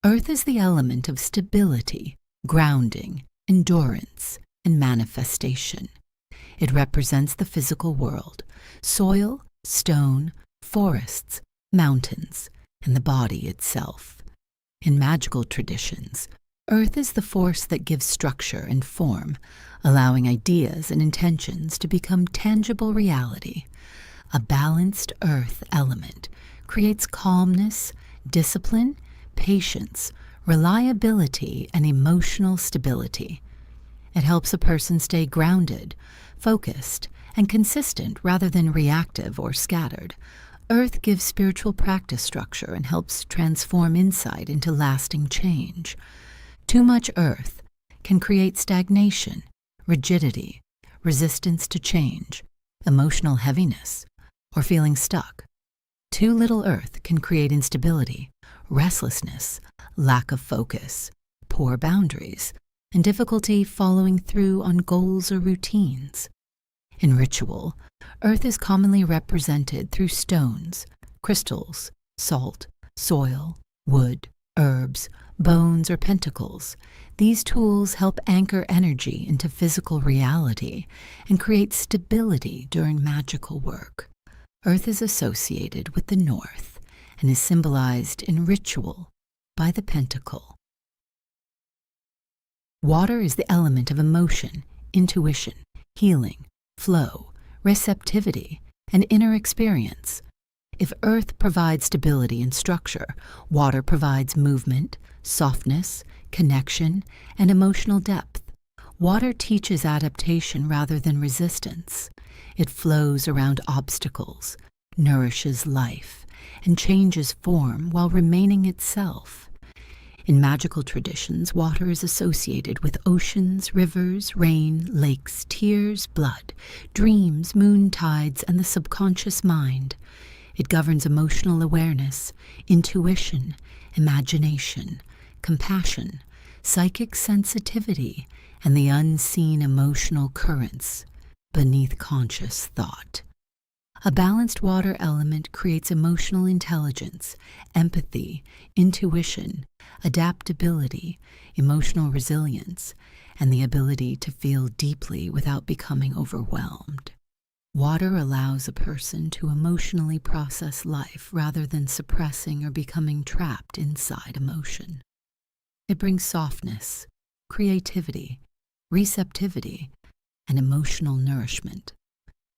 Earth is the element of stability, grounding, endurance, and manifestation. It represents the physical world, soil, stone, forests, mountains, and the body itself. In magical traditions, Earth is the force that gives structure and form, allowing ideas and intentions to become tangible reality. A balanced Earth element creates calmness, discipline, patience, reliability, and emotional stability. It helps a person stay grounded, focused, and consistent rather than reactive or scattered. Earth gives spiritual practice structure and helps transform insight into lasting change. Too much Earth can create stagnation, rigidity, resistance to change, emotional heaviness, or feeling stuck. Too little Earth can create instability, restlessness, lack of focus, poor boundaries, and difficulty following through on goals or routines. In ritual, Earth is commonly represented through stones, crystals, salt, soil, wood, herbs, bones, or pentacles. These tools help anchor energy into physical reality and create stability during magical work. Earth is associated with the north and is symbolized in ritual by the pentacle. Water is the element of emotion, intuition, healing, flow, receptivity, and inner experience. If Earth provides stability and structure, water provides movement, softness, connection, and emotional depth. Water teaches adaptation rather than resistance. It flows around obstacles, nourishes life, and changes form while remaining itself. In magical traditions, water is associated with oceans, rivers, rain, lakes, tears, blood, dreams, moon tides, and the subconscious mind. It governs emotional awareness, intuition, imagination, compassion, psychic sensitivity, and the unseen emotional currents beneath conscious thought. A balanced water element creates emotional intelligence, empathy, intuition, adaptability, emotional resilience, and the ability to feel deeply without becoming overwhelmed. Water allows a person to emotionally process life rather than suppressing or becoming trapped inside emotion. It brings softness, creativity, receptivity, and emotional nourishment.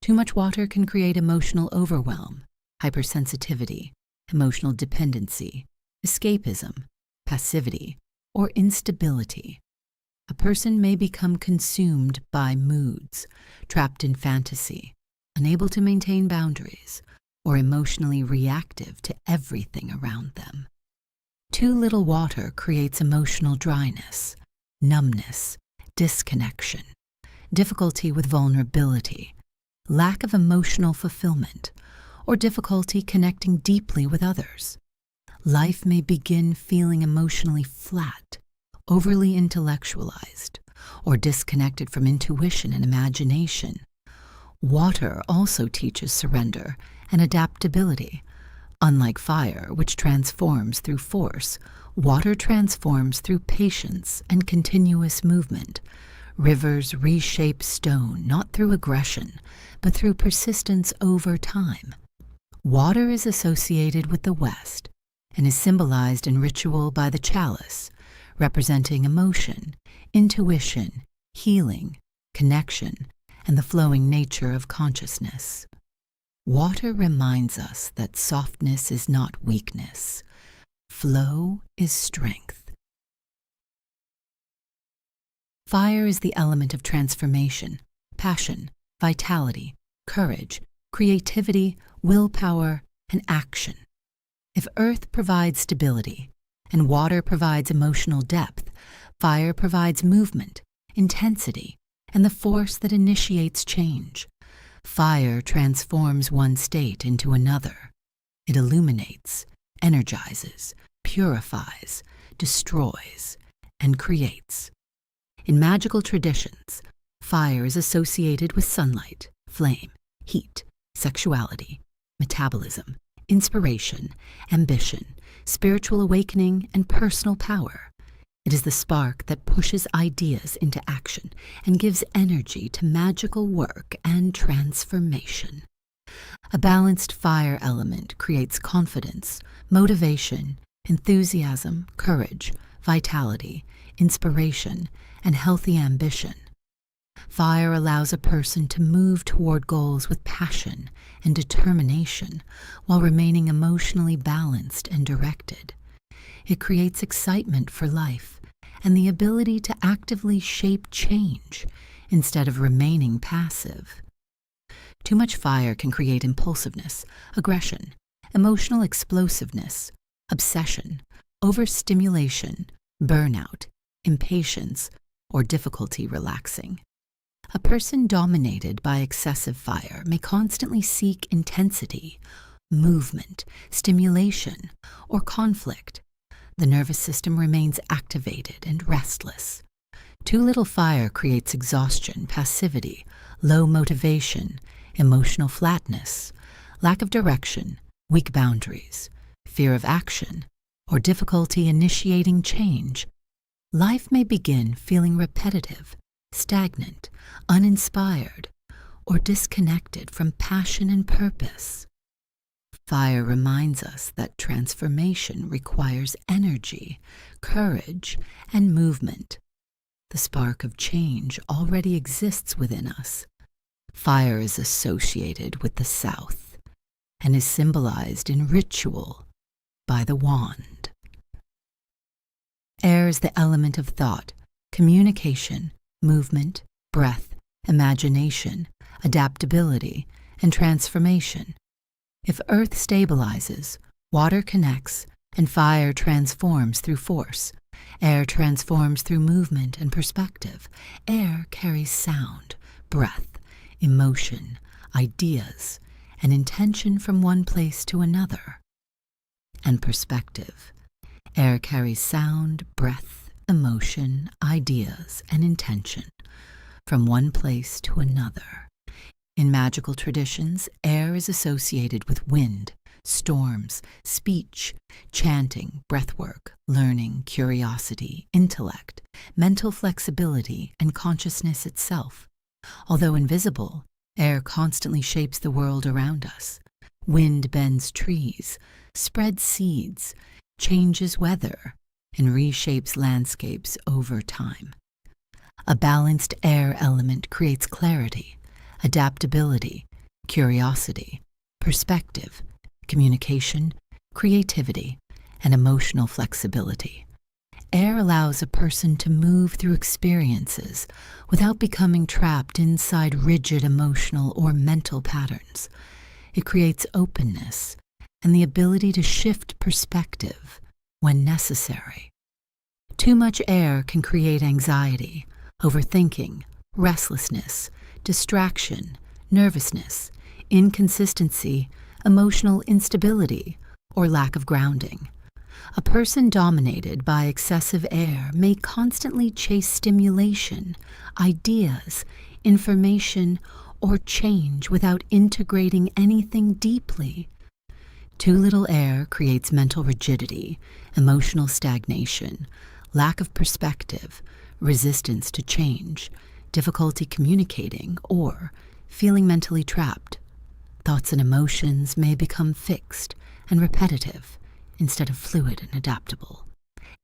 Too much water can create emotional overwhelm, hypersensitivity, emotional dependency, escapism, passivity, or instability. A person may become consumed by moods, trapped in fantasy, unable to maintain boundaries, or emotionally reactive to everything around them. Too little water creates emotional dryness, numbness, disconnection, difficulty with vulnerability, lack of emotional fulfillment, or difficulty connecting deeply with others. Life may begin feeling emotionally flat, overly intellectualized, or disconnected from intuition and imagination. Water also teaches surrender and adaptability. Unlike fire, which transforms through force, water transforms through patience and continuous movement. Rivers reshape stone not through aggression, but through persistence over time. Water is associated with the West and is symbolized in ritual by the chalice, representing emotion, intuition, healing, connection, and the flowing nature of consciousness. Water reminds us that softness is not weakness. Flow is strength. Fire is the element of transformation, passion, vitality, courage, creativity, willpower, and action. If earth provides stability and water provides emotional depth, fire provides movement, intensity, and the force that initiates change. Fire transforms one state into another. It illuminates, energizes, purifies, destroys, and creates. In magical traditions, fire is associated with sunlight, flame, heat, sexuality, metabolism, inspiration, ambition, spiritual awakening, and personal power. It is the spark that pushes ideas into action and gives energy to magical work and transformation. A balanced fire element creates confidence, motivation, enthusiasm, courage, vitality, inspiration, and healthy ambition. Fire allows a person to move toward goals with passion and determination while remaining emotionally balanced and directed. It creates excitement for life and the ability to actively shape change instead of remaining passive. Too much fire can create impulsiveness, aggression, emotional explosiveness, obsession, overstimulation, burnout, impatience, or difficulty relaxing. A person dominated by excessive fire may constantly seek intensity, movement, stimulation, or conflict. The nervous system remains activated and restless. Too little fire creates exhaustion, passivity, low motivation, emotional flatness, lack of direction, weak boundaries, fear of action, or difficulty initiating change. Life may begin feeling repetitive, stagnant, uninspired, or disconnected from passion and purpose. Fire reminds us that transformation requires energy, courage, and movement. The spark of change already exists within us. Fire is associated with the south and is symbolized in ritual by the wand. Air is the element of thought, communication, movement, breath, imagination, adaptability, and transformation. If earth stabilizes, water connects, and fire transforms through force, air transforms through movement and perspective. Air carries sound, breath, emotion, ideas, and intention from one place to another. And perspective. Air carries sound, breath, emotion, ideas, and intention from one place to another. In magical traditions, air is associated with wind, storms, speech, chanting, breathwork, learning, curiosity, intellect, mental flexibility, and consciousness itself. Although invisible, air constantly shapes the world around us. Wind bends trees, spreads seeds, changes weather, and reshapes landscapes over time. A balanced air element creates clarity, adaptability, curiosity, perspective, communication, creativity, and emotional flexibility. Air allows a person to move through experiences without becoming trapped inside rigid emotional or mental patterns. It creates openness and the ability to shift perspective when necessary. Too much air can create anxiety, overthinking, restlessness, distraction, nervousness, inconsistency, emotional instability, or lack of grounding. A person dominated by excessive air may constantly chase stimulation, ideas, information, or change without integrating anything deeply. Too little air creates mental rigidity, emotional stagnation, lack of perspective, resistance to change, difficulty communicating, or feeling mentally trapped. Thoughts and emotions may become fixed and repetitive instead of fluid and adaptable.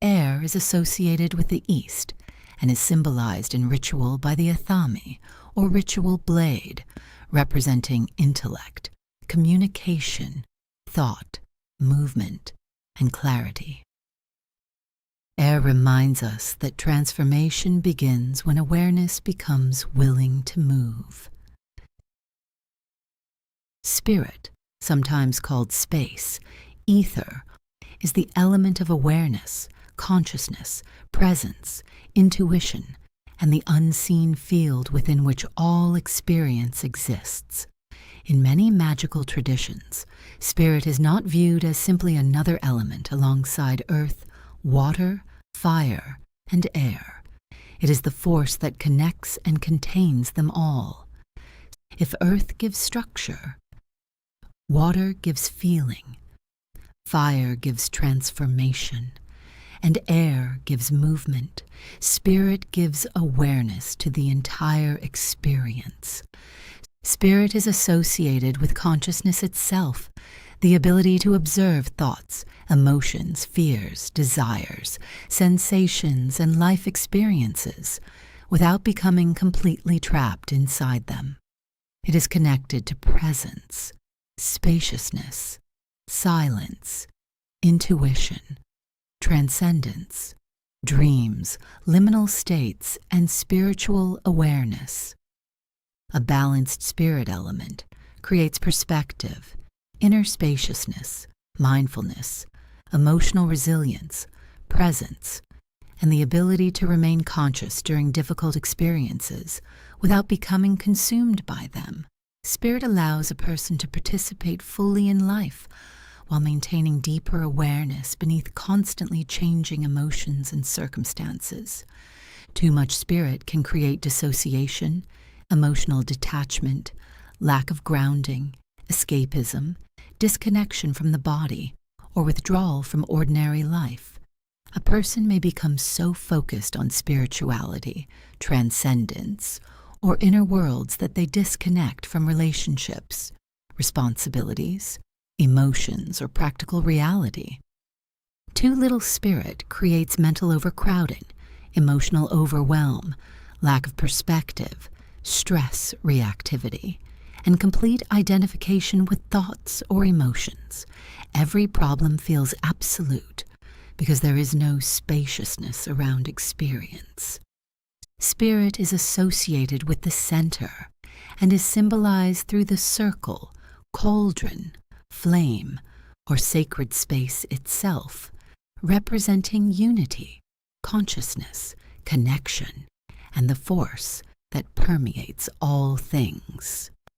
Air is associated with the east and is symbolized in ritual by the athame, or ritual blade, representing intellect, communication, thought, movement, and clarity. Air reminds us that transformation begins when awareness becomes willing to move. Spirit, sometimes called space, ether, is the element of awareness, consciousness, presence, intuition, and the unseen field within which all experience exists. In many magical traditions, spirit is not viewed as simply another element alongside earth, water, fire, and air. It is the force that connects and contains them all. If earth gives structure, water gives feeling, Fire gives transformation, and air gives movement. Spirit gives awareness to the entire experience. Spirit is associated with consciousness itself, the ability to observe thoughts, emotions, fears, desires, sensations, and life experiences without becoming completely trapped inside them. It is connected to presence, spaciousness, silence, intuition, transcendence, dreams, liminal states, and spiritual awareness. A balanced spirit element creates perspective, inner spaciousness, mindfulness, emotional resilience, presence, and the ability to remain conscious during difficult experiences without becoming consumed by them. Spirit allows a person to participate fully in life while maintaining deeper awareness beneath constantly changing emotions and circumstances. Too much spirit can create dissociation, emotional detachment, lack of grounding, escapism, disconnection from the body, or withdrawal from ordinary life. A person may become so focused on spirituality, transcendence, or inner worlds that they disconnect from relationships, responsibilities, emotions, or practical reality. Too little spirit creates mental overcrowding, emotional overwhelm, lack of perspective, stress reactivity, and complete identification with thoughts or emotions. Every problem feels absolute because there is no spaciousness around experience. Spirit is associated with the center and is symbolized through the circle, cauldron, flame, or sacred space itself, representing unity, consciousness, connection, and the force that permeates all things.